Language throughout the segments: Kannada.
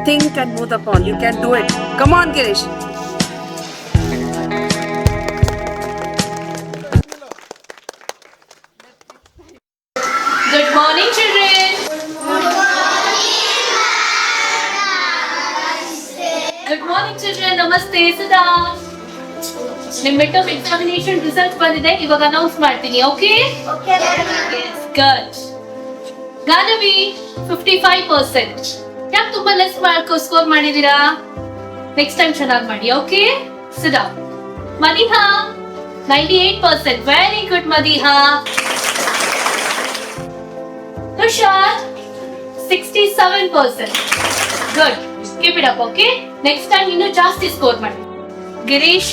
think and move the ball. You can do it. Come on, Girish. Good morning, children. Good morning, children. Namaste. Sit down. ನಿಮ್ಮ ಮಿಡ್ ಎಕ್ಸಾಮಿನೇಷನ್ ರಿಸಲ್ಟ್ ಬಂದಿದೆ, ಇವಾಗ ಅನೌನ್ಸ್ ಮಾಡ್ತೀನಿ. ಓಕೆ? ಗುಡ್. ಗಾನವಿ 55%. ಯಾಕೆ ತುಂಬಾ ಲೆಸ್ ಮಾರ್ಕ್ ಸ್ಕೋರ್ ಮಾಡಿದೀರಾ? ನೆಕ್ಸ್ಟ್ ಟೈಮ್ ಚೆನ್ನಾಗಿ ಮಾಡಿ. Okay? Sit down. Madiha 98%. Very good Madiha. Tushar 67%. Good. Keep it up, okay? Next time you ಜಾಸ್ತಿ ಸ್ಕೋರ್ ಮಾಡಿ. Girish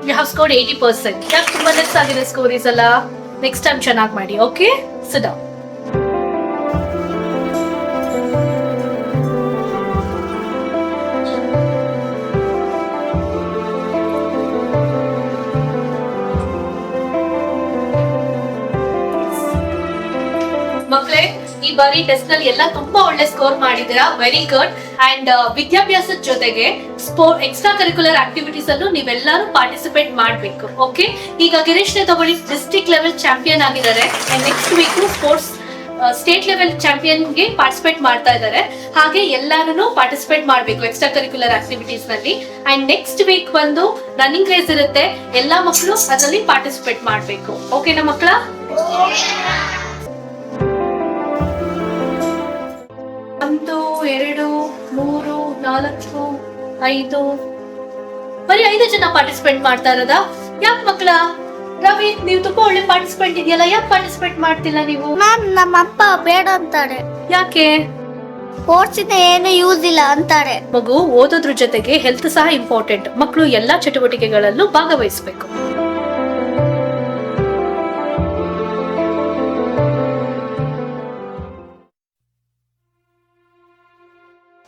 you have scored 80%. ಯಾಕೆ ತುಂಬಾ ಲೆಸ್ ಆಗಿದೆ ಸ್ಕೋರ್ ಈ ಸಲ? ನೆಕ್ಸ್ಟ್ ಟೈಮ್ ಚೆನ್ನಾಗಿ ಮಾಡಿ. ಓಕೆ? Sit down. ಮಕ್ಕಳೇ, ಈ ಬಾರಿ ಟೆಸ್ಟ್ ನಲ್ಲಿ ಎಲ್ಲ ತುಂಬಾ ಒಳ್ಳೆ ಸ್ಕೋರ್ ಮಾಡಿದೀರಾ. Very good. ಅಂಡ್ ವಿದ್ಯಾಭ್ಯಾಸದ ಜೊತೆಗೆ ಎಕ್ಸ್ಟ್ರಾ ಕರಿಕ್ಯುಲರ್ ಆಕ್ಟಿವಿಟೀಸ್ ಅಲ್ಲೂ ನೀವೆಲ್ಲರೂ ಪಾರ್ಟಿಸಿಪೇಟ್ ಮಾಡ್ಬೇಕು. ಓಕೆ? ಈಗ ಗಿರೀಶ್ ನೇ ತಗೊಳ್ಳಿ, ಡಿಸ್ಟ್ರಿಕ್ಟ್ ಲೆವೆಲ್ ಚಾಂಪಿಯನ್ ಆಗಿದ್ದಾರೆ. Next week sports state level champion ಗೆ ಪಾರ್ಟಿಸಿಪೇಟ್ ಮಾಡ್ತಾ ಇದ್ದಾರೆ. ಹಾಗೆ ಎಲ್ಲಾರು ಪಾರ್ಟಿಸಿಪೇಟ್ ಮಾಡ್ಬೇಕು ಎಕ್ಸ್ಟ್ರಾ ಕರಿಕ್ಯುಲರ್ ಆಕ್ಟಿವಿಟೀಸ್ ನಲ್ಲಿ. ಅಂಡ್ ನೆಕ್ಸ್ಟ್ ವೀಕ್ ಬಂದು ರನ್ನಿಂಗ್ ರೇಸ್ ಇರುತ್ತೆ, ಎಲ್ಲಾ ಮಕ್ಕಳು ಅದರಲ್ಲಿ ಪಾರ್ಟಿಸಿಪೇಟ್ ಮಾಡ್ಬೇಕು. ಓಕೆನಾ ಮಕ್ಕಳ? 1 2 3 4 5 ಬರೀ 5 ಜನ ಪಾರ್ಟಿಸಿಪೇಟ್ ಮಾಡ್ತಾ ಇರೋದ? ಯಾಕೆ ಮಕ್ಕಳ? ರವಿ, ನೀವು ತುಂಬಾ ಒಳ್ಳೆ ಪಾರ್ಟಿಸಿಪೇಟ್ ಇದೆಯಲ್ಲ, ಯಾಕೆ ಪಾರ್ಟಿಸಿಪೇಟ್ ಮಾಡ್ತಿಲ್ಲ ನೀವು? ಮ್ಯಾಮ್, ನಮ್ಮ ಅಪ್ಪ ಬೇಡ ಅಂತಾರೆ. ಯಾಕೆ? ಸ್ಪೋರ್ಟ್ಸ್ ಇಂದ ಏನು ಯೂಸ್ ಇಲ್ಲ ಅಂತಾರೆ. ಮಗು, ಓದೋದ್ರ ಜೊತೆಗೆ ಹೆಲ್ತ್ ಸಹ ಇಂಪಾರ್ಟೆಂಟ್. ಮಕ್ಕಳು ಎಲ್ಲಾ ಚಟುವಟಿಕೆಗಳಲ್ಲೂ ಭಾಗವಹಿಸಬೇಕು.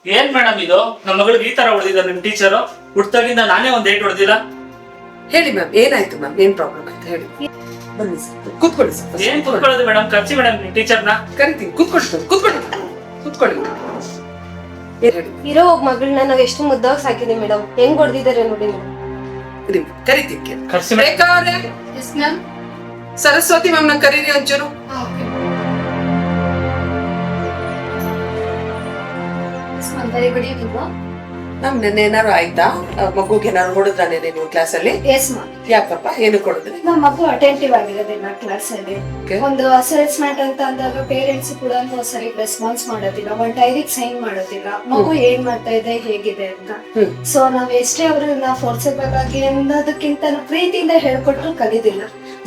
ಏನ್ ಮೇಡಮ್ ಇದು? ನಮ್ಮ ಮಗಳಿಗೆ ಈ ತರ ಹೊಡೆದಿದ್ದಾರೆ ನಿಮ್ ಟೀಚರು. ಹುಟ್ಟಾಗಿಂದ ನಾನೇ ಒಂದ್ ಏಟ್ ಹೊಡೆದಿಲ್ಲ. ಹೇಳಿ ಮ್ಯಾಮ್, ಏನಾಯ್ತು ಮ್ಯಾಮ್? ಏನ್ ಪ್ರಾಬ್ಲಮ್ ಆಯ್ತು ಹೇಳಿ. ಬನ್ನಿ ಸರ್, ಕೂತ್ಕೊಳ್ಳಿ ಸರ್. ಏನ್ ಕೂತ್ಕೊಳ್ಳೋದು ಮೇಡಮ್? ಕರ್ಸಿ ಮೇಡಮ್ ಟೀಚರ್ನ. ಕರಿತೀನಿ, ಕೂತ್ಕೊಳ್ಳಿ ಸರ್, ಕೂತ್ಕೊಳ್ಳಿ ಕೂತ್ಕೊಳ್ಳಿ. ಇರೋ ಮಗಳನ್ನ ನಾವ್ ಎಷ್ಟು ಮುದ್ದಾಗಿ ಸಾಕಿದೀವಿ ಮೇಡಮ್, ಹೆಂಗ್ ಹೊಡೆದಿದ್ದಾರೆ ನೋಡಿ ಮೇಡಮ್. ಕರಿತೀನಿ. ಕರ್ಸಿ ರೇಖಾ ಅವ್ರೆ, ಸರಸ್ವತಿ ಮ್ಯಾಮ್ ನ ಕರೀರಿ ಒಂಚೂರು. ನಮ್ ನೆನ್ನೆ ಏನಾರು ಆಯ್ತಾ? ಮಗುಗೆ ಏನಾರು ಹೊಡೆದ್ರ ನೆನ್ನೆ ನೀವು ಕ್ಲಾಸ್ ಅಲ್ಲಿ? ಯಾಕಪ್ಪ, ಏನು ಕೊಡಿದ್ರಿ? ನಮ್ಮ ಮಗು ಅಟೆಂಟಿವ್ ಆಗಿರೋದಿಲ್ಲ ಕ್ಲಾಸ್ ಅಲ್ಲಿ. ಒಂದು ಅಸೆಸ್ಮೆಂಟ್ ಅಂತ ಅಂದಾಗ ಪೇರೆಂಟ್ಸ್ ಕೂಡ ಸರಿ ರೆಸ್ಪಾನ್ಸ್ ಮಾಡೋದಿಲ್ಲ, ಒಂದ್ ಡೈರಿಗೆ ಸೈನ್ ಮಾಡೋದಿಲ್ಲ, ಮಗು ಏನ್ ಮಾಡ್ತಾ ಇದೆ ಹೇಗಿದೆ ಅಂತ. ಸೊ ನಾವ್ ಎಷ್ಟೇ ಅವ್ರನ್ನ ಫೋರ್ಸಬಲ್ ಆಗಿ ಅನ್ನೋದಕ್ಕಿಂತ ಪ್ರೀತಿಯಿಂದ ಹೇಳ್ಕೊಟ್ರು ಕಲಿದಿಲ್ಲ.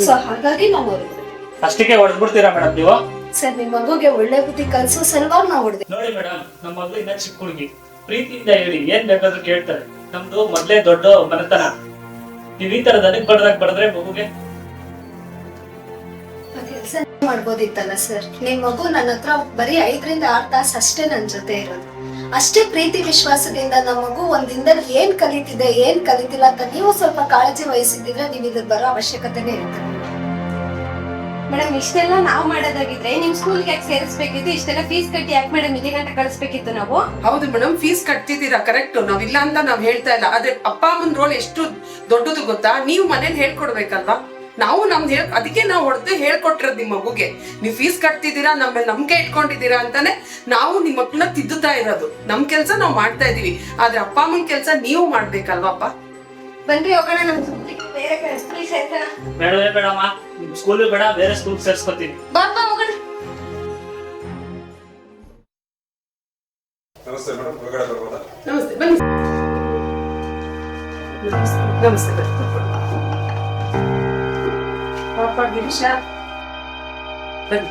ಸೊ ಹಾಗಾಗಿ ನಾವು ಹೊರಗೆ ಅಷ್ಟಕ್ಕೆ ಹೊಡೆದ್ಬಿಡ್ತೀರಾ ಮೇಡಮ್ ನೀವು? ಸರ್, ನಿಮ್ ಮಗುಗೆ ಒಳ್ಳೆ ಬುದ್ಧಿ ಕಲ್ಸೋ ಸಲುವಾಗಿ ನಾವು ಹೊಡೆದ್ವಿ. ನೋಡಿ ಮೇಡಮ್, ನಮ್ಮ ಮಗಳು ಇನ್ನ ಚಿಕ್ಕ ಹುಡುಗಿ, ಪ್ರೀತಿಯಿಂದ ಹೇಳಿ ಏನ್ ಬೇಕಾದ್ರೂ ಕೇಳ್ತಾರೆ. ನಮ್ದು ಮೊದ್ಲೇ ದೊಡ್ಡ ಮನೆತನ. ನೀವ್ ಈ ತರ ದನಕ್ ಬಡದ್ರೆ ಮಗುಗೆ ಮಾಡ್ಬೋದಿತ್ತಲ್ಲ ಸರ್. ನಿಮ್ ಮಗು ನನ್ನ ಹತ್ರ ಬರೀ 5 ರಿಂದ 6 ತಾಸು ಅಷ್ಟೇ ನನ್ ಜೊತೆ ಇರೋದು. ಅಷ್ಟೇ ಪ್ರೀತಿ ವಿಶ್ವಾಸದಿಂದ ನಮ್ಮ ಮಗು ಒಂದ್ ದಿನದಲ್ಲಿ ಏನ್ ಕಲಿತಿದೆ ಏನ್ ಕಲಿತಿಲ್ಲ ಅಂತ ನೀವು ಸ್ವಲ್ಪ ಕಾಳಜಿ ವಹಿಸಿದ್ರೆ ನೀವು ಇದ್ರ ಬರೋ ಅವಶ್ಯಕತೆನೇ ಇರ್ತದೆ. ಮೇಡಮ್, ಇಷ್ಟೆಲ್ಲ ನಾವು ಮಾಡೋದಾಗಿದ್ರೆ ನಿಮ್ ಸ್ಕೂಲ್ಗೆ ಯಾಕೆ ಸೇರಿಸ್ಬೇಕಿತ್ತು? ಇಷ್ಟೆಲ್ಲ ಫೀಸ್ ಕಟ್ಟಿ ಯಾಕೆ ಮೇಡಮ್ ಇಲ್ಲಿ ಗಂಟೆ ಕಳಿಸ್ಬೇಕಿತ್ತು ನಾವು? ಹೌದು ಮೇಡಮ್, ಫೀಸ್ ಕಟ್ತಿದ್ದೀರಾ, ಕರೆಕ್ಟ್. ನಾವ್ ಇಲ್ಲ ಅಂತ ನಾವ್ ಹೇಳ್ತಾ ಇಲ್ಲ. ಆದ್ರೆ ಅಪ್ಪ ಅಮ್ಮನ ರೋಲ್ ಎಷ್ಟು ದೊಡ್ಡದು ಗೊತ್ತಾ? ನೀವು ಮನೇಲಿ ಹೇಳ್ಕೊಡ್ಬೇಕಲ್ವಾ? ನಾವು ನಮ್ದು ಅದಕ್ಕೆ ನಾವು ಹೊಡೆದು ಹೇಳ್ಕೊಟ್ಟಿರೋದು ನಿಮ್ ಮಗುಗೆ. ನೀವು ಫೀಸ್ ಕಟ್ತಿದ್ದೀರಾ, ನಮ್ಮೇಲೆ ನಂಬಿಕೆ ಇಟ್ಕೊಂಡಿದ್ದೀರಾ ಅಂತಾನೆ ನಾವು ನಿಮ್ ಮಕ್ಕಳನ್ನ ತಿದ್ದುತ್ತಾ ಇರೋದು. ನಮ್ ಕೆಲ್ಸ ನಾವ್ ಮಾಡ್ತಾ ಇದೀವಿ, ಆದ್ರೆ ಅಪ್ಪ ಅಮ್ಮನ ಕೆಲ್ಸ ನೀವು ಮಾಡ್ಬೇಕಲ್ವಾಪ್ಪ? ಬನ್ರಿ ಹೋಗೋಣ, ನಮ್ ಬೇರೆ ಸ್ಕೂಲ್ ಸೇರ್ಸೋಣ. ಬೇಡವೇ ಬೇಡಮ್ಮ, ನಿಮ್ ಸ್ಕೂಲ್ ಬೇಡ, ಬೇರೆ ಸ್ಕೂಲ್ ಸೇರ್ಸ್ಕೊತೀನಿ. ಬಾಬಾ ಹೋಗೋಣ. ನಮಸ್ತೆ ಮೇಡಮ್, ಹೊರಗಡೆ ಬರ್ಬೋದಾ? ನಮಸ್ತೆ, ಬನ್ನಿ. ನಮಸ್ತೆ ಪಾಪ ಗಿರೀಶ, ಬನ್ನಿ.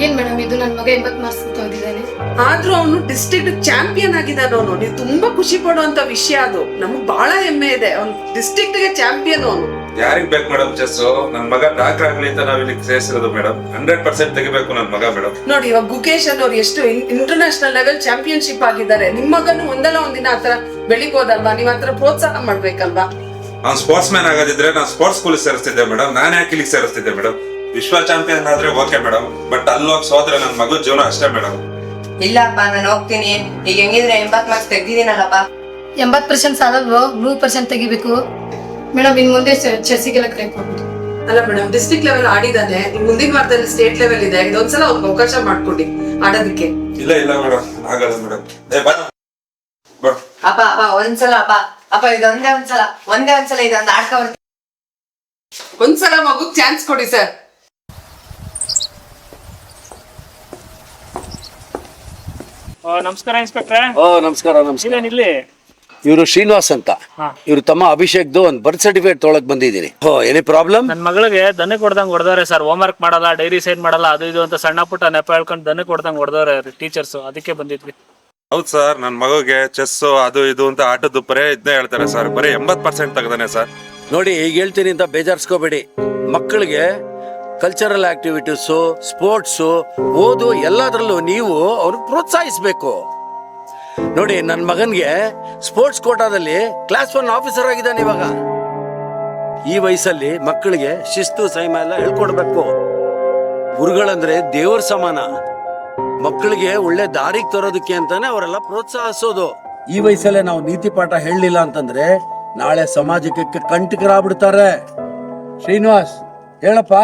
ಏನ್ ಮೇಡಮ್ ಇದು? ನನ್ ಮಗ 80 ಮಾರ್ಕ್ಸ್ ತಗೊಂಡಿದ್ದಾನೆ. ಆದ್ರೂ ಅವನು ಡಿಸ್ಟ್ರಿಕ್ಟ್ ಚಾಂಪಿಯನ್ ಆಗಿದ್ದಾನ. ಅವನು ನೀವು ತುಂಬಾ ಖುಷಿ ಪಡುವಂತ ವಿಷಯ ಅದು. ನಮಗ್ ಬಹಳ ಹೆಮ್ಮೆ ಇದೆ. ಅವ್ನು ಡಿಸ್ಟ್ರಿಕ್ಟ್ ಗೆ ಚಾಂಪಿಯನ್. ಅವನು ಯಾರಿಗ್ ಬೇಕು ಮೇಡಮ್ ಚೆಸ್? ನನ್ ಮಗ ಡಾಕ್ಟರ್ ಆಗ್ಲಿ ಅಂತ ನಾವ್ ಇಲ್ಲಿ ಸೇರಿಸಿರೋದು ಮೇಡಮ್. 100% ತೆಗಿಬೇಕು ನನ್ ಮಗ ಮೇಡಮ್. ನೋಡಿ, ಇವಾಗ ಗುಕೇಶ್ ಅನ್ನೋರು ಎಷ್ಟು ಇಂಟರ್ನ್ಯಾಷನಲ್ ಲೆವೆಲ್ ಚಾಂಪಿಯನ್ಶಿಪ್ ಆಗಿದ್ದಾರೆ. ನಿಮ್ ಮಗನು ಒಂದಲ್ಲ ಒಂದಿನ ಆತರ ಬೆಳಿಬೋದಲ್ವಾ? ನೀವ್ ಆತರ ಪ್ರೋತ್ಸಾಹ ಮಾಡ್ಬೇಕಲ್ವಾ? ನಾನ್ ಸ್ಪೋರ್ಟ್ಸ್ ಮ್ಯಾನ್ ಆಗೋದಿದ್ರೆ ನಾನ್ ಸ್ಪೋರ್ಟ್ಸ್ ಸ್ಕೂಲ್ ಸೇರಿಸ್ತಿದ್ದೆ ಮೇಡಮ್. ನಾನ್ ಯಾಕೆ ಇಲ್ಲಿಗೆ ಸೇರಿಸ್ತಿದ್ದೆ ಮೇಡಮ್? ವಿಶ್ವ ಚಾಂಪಿಯನ್ ಆದ್ರೆ ಓಕೆ ಮೇಡಮ್, ಬಟ್ ಅಲ್ಲೋಗಿ ಸೋದ್ರೆ ನನ್ ಮಗು ಜೀವನ ಅಷ್ಟೇ ಮೇಡಮ್. ಇಲ್ಲಪ್ಪ ನಾನು ಹೋಗ್ತೀನಿ. ಈಗ ಹೆಂಗಿದ್ರೆ 80 ಮಾರ್ಕ್ಸ್ ತೆಗ್ದಿದ್ದೀನಲ್ಲಪ್ಪ. 80% ಸಾಲಲ್ವೋ, 100% ತೆಗಿಬೇಕು. ಮೇಡಮ್ ಇನ್ ಮುಂದೆ ಚೆಸ್ಸಿಗೆಲ್ಲ ಟ್ರೈ ಮಾಡ್ಬೋದು. ಅಲ್ಲ ಮೇಡಮ್, ಡಿಸ್ಟ್ರಿಕ್ಟ್ ಲೆವೆಲ್ ಆಡಿದಾನೆ, ಮುಂದಿನ ವಾರದಲ್ಲಿ ಸ್ಟೇಟ್ ಲೆವೆಲ್ ಇದೆ, ಇದೊಂದ್ಸಲ ಅವ್ರಿಗೆ ಅವಕಾಶ ಮಾಡ್ಕೊಡಿ ಆಡೋದಕ್ಕೆ. ಇಲ್ಲ ಮೇಡಮ್, ಆಗಲ್ಲ ಮೇಡಮ್. ಅಪ್ಪ ಒಂದ್ಸಲ ಅಪ್ಪ ಇದೊಂದೇ ಒಂದ್ಸಲ ಇದೊಂದು ಆಡ್ಕ ಒಂದ್ಸಲ ಮಗುಗ್ ಚಾನ್ಸ್ ಕೊಡಿ ಸರ್. ನಮಸ್ಕಾರ ಇನ್ಸ್ಪೆಕ್ಟ್ರೆ. ನಮಸ್ಕಾರ. ಇಲ್ಲಿ ಇವರು ಶ್ರೀನಿವಾಸ್ ಅಂತ. ಇವ್ರು ತಮ್ಮ ಅಭಿಷೇಕ್ದು ಒಂದು ಬರ್ತ್ ಸರ್ಟಿಫಿಕೇಟ್ ತೊಗೊಳಕ್ ಬಂದಿದ್ದೀನಿ. Any problem? ನನ್ನ ಮಗಳಿಗೆ ದನ ಕೊಡ್ದಂಗ್ ಹೊಡೆದವ್ರೆ ಸರ್. ಹೋಮ್ ವರ್ಕ್ ಮಾಡಲ್ಲ, ಡೈರಿ ಸೈನ್ ಮಾಡಲ್ಲ, ಅದು ಇದು ಅಂತ ಸಣ್ಣ ಪುಟ್ಟ ನೆಪ ಹೇಳ್ಕೊಂಡು ದನ ಕೊಡ್ದಂಗ್ ಹೊಡೆದವ್ರೆ ಟೀಚರ್ಸ್. ಅದಕ್ಕೆ ಬಂದಿದ್ವಿ. ಹೌದು ಸರ್, ನನ್ನ ಮಗುಗೆ ಚೆಸ್ ಅದು ಇದು ಅಂತ ಆಟದ್ದು ಬರೇ ಇದನ್ನೇ ಹೇಳ್ತಾರೆ ಸರ್. ಬರೀ 80% ತೆಗ್ದಾನೆ ಸರ್. ನೋಡಿ, ಈಗ ಹೇಳ್ತೀನಿ ಅಂತ ಬೇಜಾರ್ಸ್ಕೋಬೇಡಿ. ಮಕ್ಕಳಿಗೆ ಕಲ್ಚರಲ್ ಆಕ್ಟಿವಿಟೀಸು, ಸ್ಪೋರ್ಟ್ಸು, ಓದು ಎಲ್ಲದರಲ್ಲೂ ನೀವು ಅವ್ರಿಗೆ ಪ್ರೋತ್ಸಾಹಿಸ್ಬೇಕು. ನೋಡಿ, ನನ್ನ ಮಗನ್ಗೆ ಸ್ಪೋರ್ಟ್ಸ್ ಕೋಟಾದಲ್ಲಿ ಕ್ಲಾಸ್ 1 ಆಫೀಸರ್ ಆಗಿದ್ದಾನೆ ಇವಾಗ. ಈ ವಯಸ್ಸಲ್ಲಿ ಮಕ್ಕಳಿಗೆ ಶಿಸ್ತು ಸಂಯಮ ಎಲ್ಲ ಹೇಳ್ಕೊಡ್ಬೇಕು. ಗುರುಗಳಂದ್ರೆ ದೇವ್ರ ಸಮಾನ. ಮಕ್ಕಳಿಗೆ ಒಳ್ಳೆ ದಾರಿಗೆ ತರೋದಕ್ಕೆ ಅಂತಾನೆ ಅವರೆಲ್ಲ ಪ್ರೋತ್ಸಾಹಿಸೋದು. ಈ ವಯಸ್ಸಲ್ಲೇ ನಾವು ನೀತಿ ಪಾಠ ಹೇಳಲಿಲ್ಲ ಅಂತಂದ್ರೆ ನಾಳೆ ಸಮಾಜಕ್ಕೆ ಕಂಟಕರಾಗ್ಬಿಡ್ತಾರೆ. ಶ್ರೀನಿವಾಸ್ ಹೇಳಪ್ಪ.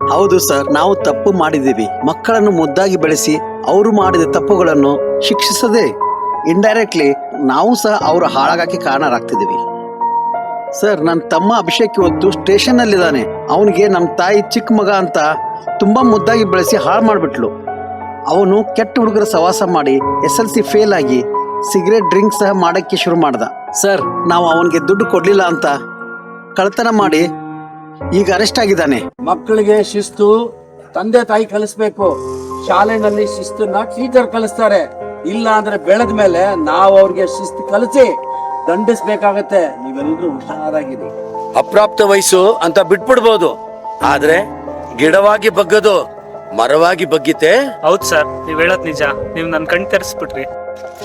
ಹೌದು ಸರ್, ನಾವು ತಪ್ಪು ಮಾಡಿದ್ದೀವಿ. ಮಕ್ಕಳನ್ನು ಮುದ್ದಾಗಿ ಬೆಳೆಸಿ ಅವರು ಮಾಡಿದ ತಪ್ಪುಗಳನ್ನು ಶಿಕ್ಷಿಸದೆ ಇಂಡೈರೆಕ್ಟ್ಲಿ ನಾವು ಸಹ ಅವರು ಹಾಳಾಗಕ್ಕೆ ಕಾರಣರಾಗ್ತಿದ್ದೀವಿ. ಸರ್, ನನ್ನ ತಮ್ಮ ಅಭಿಷೇಕ್ ಇವತ್ತು ಸ್ಟೇಷನ್ನಲ್ಲಿದ್ದಾನೆ. ಅವನಿಗೆ ನಮ್ಮ ತಾಯಿ ಚಿಕ್ಕ ಮಗ ಅಂತ ತುಂಬ ಮುದ್ದಾಗಿ ಬೆಳೆಸಿ ಹಾಳು ಮಾಡಿಬಿಟ್ಲು. ಅವನು ಕೆಟ್ಟ ಹುಡುಗರ ಸವಾಸ ಮಾಡಿ SLC ಫೇಲ್ ಆಗಿ ಸಿಗರೇಟ್ ಡ್ರಿಂಕ್ ಸಹ ಮಾಡೋಕ್ಕೆ ಶುರು ಮಾಡ್ದ. ಸರ್, ನಾವು ಅವನಿಗೆ ದುಡ್ಡು ಕೊಡಲಿಲ್ಲ ಅಂತ ಕಳ್ತನ ಮಾಡಿ ಈಗ ಅರೆಸ್ಟ್ ಆಗಿದ್ದಾನೆ. ಮಕ್ಕಳಿಗೆ ಶಿಸ್ತು ತಂದೆ ತಾಯಿ ಕಲಿಸ್ಬೇಕು. ಶಾಲೆನಲ್ಲಿ ಶಿಸ್ತನ್ನ ಟೀಚರ್ ಕಲಿಸ್ತಾರೆ. ಇಲ್ಲ ಅಂದ್ರೆ ಬೆಳೆದ ಮೇಲೆ ನಾವು ಅವ್ರಿಗೆ ಶಿಸ್ತು ಕಲಿಸಿ ದಂಡಿಸ್ಬೇಕಾಗತ್ತೆ. ನೀವೆಲ್ಲರೂ ಹುಷಾರಾಗಿರಿ. ಅಪ್ರಾಪ್ತ ವಯಸ್ಸು ಅಂತ ಬಿಟ್ಬಿಡ್ಬೋದು, ಆದ್ರೆ ಗಿಡವಾಗಿ ಬಗ್ಗದು ಮರವಾಗಿ ಬಗ್ಗಿತೆ. ಹೌದ್ ಸರ್, ನೀವ್ ಹೇಳೋದ್ ನಿಜ. ನೀವ್ ನನ್ ಕಣ್ ತೆರೆಸ್ಬಿಟ್ರಿ.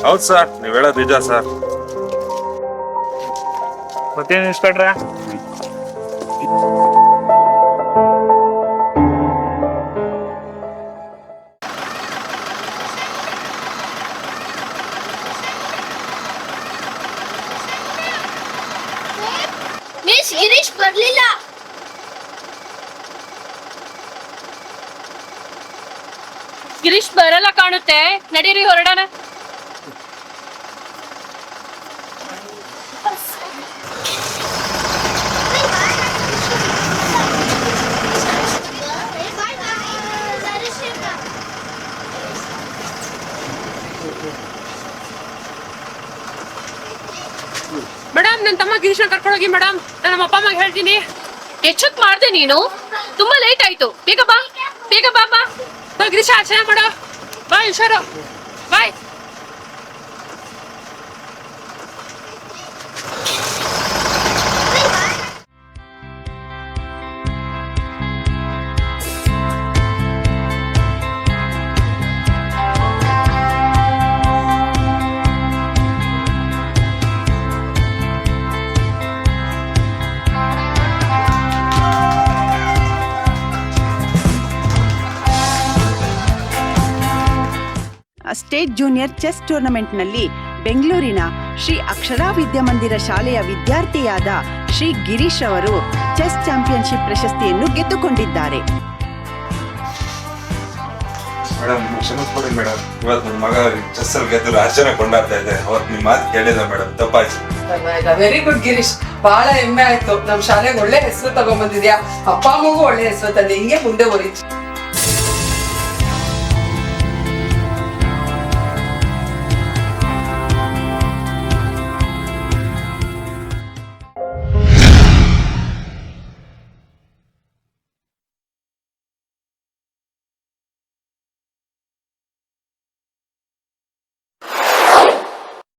ಹೌದು ಸರ್, ನೀವ್ ಹೇಳೋದು ನಿಜ ಸರ್. ಮತ್ತೇನು ಇನ್ಸ್ಪೆಕ್ಟ್ರೆ? ಮಿಸ್ ಗಿರೀಶ್ ಬರ್ಲಿಲ್ಲ. ಗಿರೀಶ್ ಬರಲ್ಲ ಕಾಣುತ್ತೆ. ನಡೀರಿ ಹೊರಡೋಣ. ಮೇಡಮ್, ನನ್ನ ತಮ್ಮ ಗಿರೀಶ್ನ ಕರ್ಕೊಂಡೋಗಿ ಮೇಡಮ್. ನಾನು ನಮ್ಮ ಅಪ್ಪ ಅಮ್ಮಗೆ ಹೇಳ್ತೀನಿ. ಎಷ್ಟೊತ್ತು ಮಾಡ್ದೆ ನೀನು? ತುಂಬಾ ಲೇಟ್ ಆಯ್ತು. ಬೇಗ ಬಾ, ಬೇಗ ಬಾ. ಗಿರೀಶ ಆಚರಣೆ ಮಾಡೋ. ಬಾಯ್ ಹುಷಾರು, ಬಾಯ್. ಸ್ಟೇಟ್ ಜೂನಿಯರ್ ಚೆಸ್ ಟೂರ್ನಮೆಂಟ್ನಲ್ಲಿ ಬೆಂಗಳೂರಿನ ಶ್ರೀ ಅಕ್ಷರಾ ವಿದ್ಯಾಮಂದಿರ ಶಾಲೆಯ ವಿದ್ಯಾರ್ಥಿಯಾದ ಶ್ರೀ ಗಿರೀಶ್ ಅವರು ಚೆಸ್ ಚಾಂಪಿಯನ್ಶಿಪ್ ಪ್ರಶಸ್ತಿಯನ್ನು ಗೆದ್ದುಕೊಂಡಿದ್ದಾರೆ. ಮೇಡಮ್, ಕ್ಷಮಿಸ್ಕೊಡಿ ಮೇಡಮ್. ಇವತ್ತು ನನ್ನ ಮಗ ಚೆಸ್ ಅಲ್ಲಿ ಗೆದ್ದು ರಾಜ್ಯನ ಕೊಂಡಾಡ್ತಾ ಇದೆ. ಅವತ್ತು ನಿಮ್ಮ ಮಾತು ಕೇಳಿದ ಮೇಡಮ್, ತಪ್ಪಾಯ್ತು. ವೆರಿ ಗುಡ್ ಗಿರೀಶ್, ಬಹಳ ಹೆಮ್ಮೆ ಆಯ್ತು. ನಮ್ ಶಾಲೆಗೆ ಒಳ್ಳೆ ಹೆಸರು ತಗೊಂಡ್ಬಂದಿದ್ಯಾ. ಅಪ್ಪ ಅಮ್ಮಗೂ ಒಳ್ಳೆ ಹೆಸರು ತಂದೆ. ಹಿಂಗೆ ಮುಂದೆ ಹೊರೀಚ್.